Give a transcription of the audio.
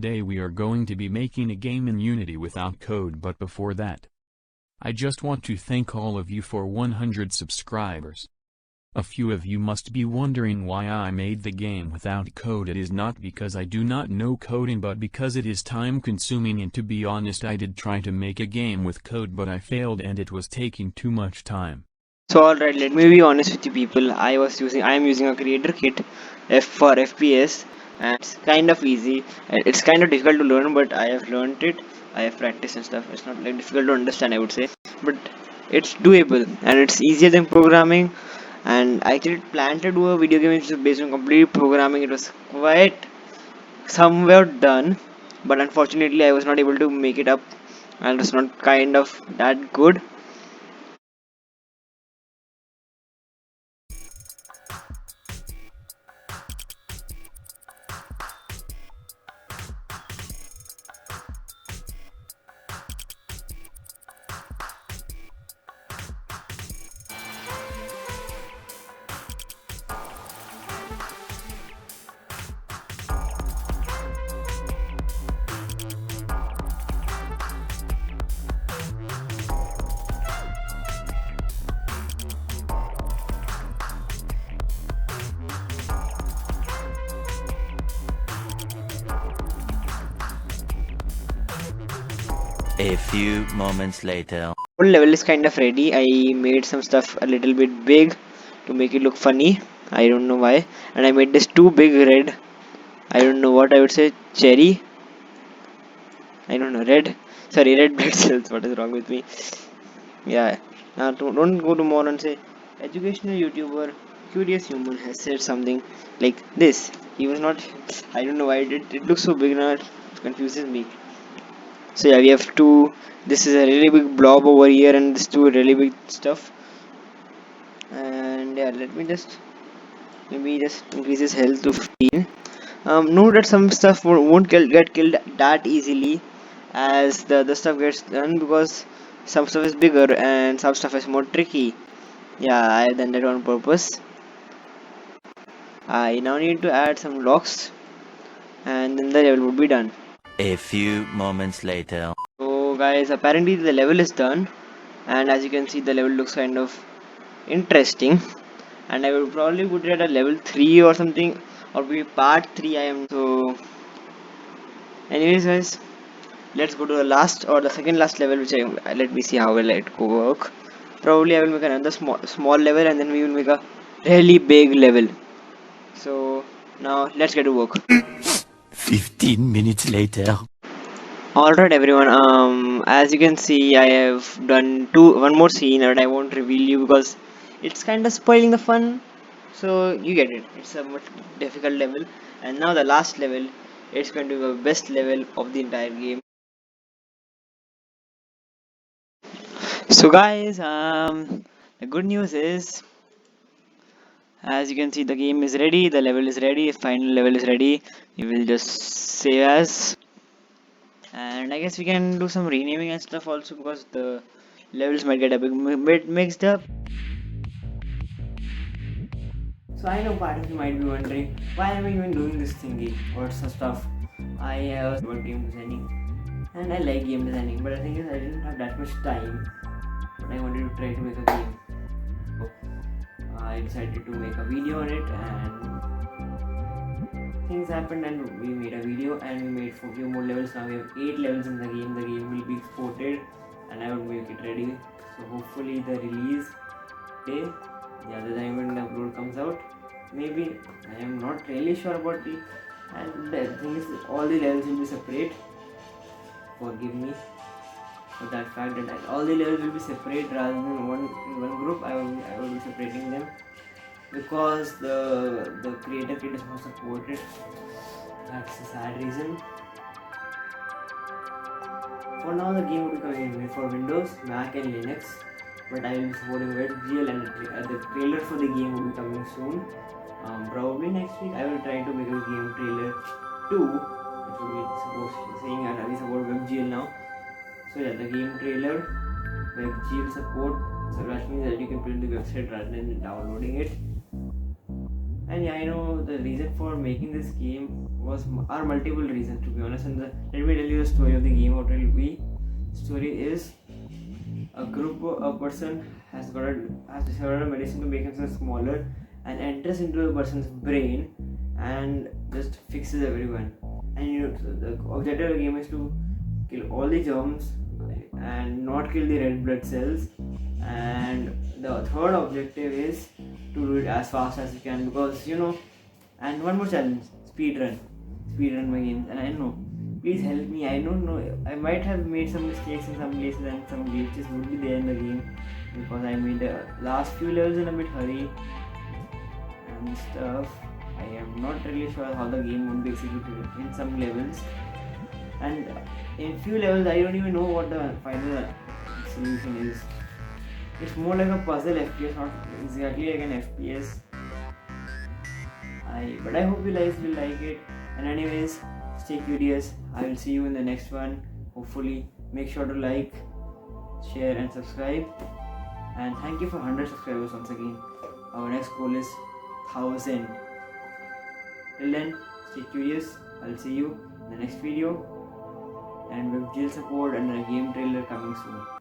Today we are going to be making a game in Unity without code, but before that, I just want to thank all of you for 100 subscribers. A few of you must be wondering why I made the game without code. It is not because I do not know coding, but because it is time consuming, and to be honest, I did try to make a game with code, but I failed and it was taking too much time. So alright, let me be honest with you people. I am using a creator kit for FPS, and it's kind of easy. It's kind of difficult to learn, but I have learned it. I have practiced and stuff. It's not like difficult to understand, I would say, but it's doable and it's easier than programming. And I actually planned to do a video game which is based on complete programming. It was quite somewhere done, but unfortunately I was not able to make it up, and it's not kind of that good. A few moments later. Whole level is kind of ready. I made some stuff a little bit big to make it look funny. I don't know why. And I made this too big red. I don't know what I would say. Cherry. I don't know. Red. Sorry, red blood cells. What is wrong with me? Yeah. Now don't go to more and say educational YouTuber Curious Human has said something like this. He was not. I don't know why it looks so big now. It confuses me. So yeah, we have two. This is a really big blob over here, and this two really big stuff. And yeah, let me just maybe just increase his health to 15. Note that some stuff won't get killed that easily as the other stuff gets done, because some stuff is bigger and some stuff is more tricky. Yeah, I have done that on purpose. I now need to add some blocks, and then the level would be done. A few moments later. So guys, apparently the level is done, and as you can see, the level looks kind of interesting, and I will probably put it at a level 3 or something, or maybe part 3. I am so anyways guys, let's go to the last or the second last level, which I let me see how will it go work. Probably I will make another small level, and then we will make a really big level. So now let's get to work. 15 minutes later. Alright everyone, as you can see, I have done one more scene that I won't reveal you because it's kind of spoiling the fun. So you get it. It's a much difficult level, and now the last level. It's going to be the best level of the entire game. So guys, the good news is, as you can see, the game is ready. The level is ready. Final level is ready. We will just save as, and I guess we can do some renaming and stuff also, because the levels might get a bit mixed up. So I know part of you might be wondering, why am I even doing this thingy? What's the stuff? I have about game designing, and I like game designing, but the thing is I didn't have that much time. But I wanted to try to make a game. So I decided to make a video on it, and things happened, and we made a video, and we made a few more levels. Now we have 8 levels in the game. The game will be exported, and I will make it ready. So hopefully the release day, the other time when the upload comes out, maybe, I am not really sure about it. And the thing is, all the levels will be separate. Forgive me for that fact that all the levels will be separate rather than one group. I will be separating them because the creator kit is not supported. That's a sad reason. For now, the game will be coming for Windows, Mac and Linux, but I will be supporting WebGL, and the trailer for the game will be coming soon. Probably next week. I will try to make a game trailer too, which will be saying I support WebGL now. So yeah, the game trailer, WebGL support. So that means that you can build the website rather than downloading it. And yeah, I know the reason for making this game are multiple reasons, to be honest. And let me tell you the story of the game. What will be? Story is a person has discovered a medicine to make himself smaller and enters into a person's brain and just fixes everyone. And the objective of the game is to kill all the germs and not kill the red blood cells. And the third objective is to do it as fast as you can, because and one more challenge: speedrun my games. And I know, please help me. I don't know, I might have made some mistakes in some places and some glitches would be there in the game, because I made the last few levels in a bit hurry and stuff. I am not really sure how the game would be executed in some levels, and in few levels I don't even know what the final solution is. It's more like a puzzle FPS, not exactly like an FPS. But I hope you guys will like it. And anyways, stay curious. I will see you in the next one. Hopefully, make sure to like, share, and subscribe. And thank you for 100 subscribers once again. Our next goal is 1000. Till then, stay curious. I'll see you in the next video. And with jail support and a game trailer coming soon.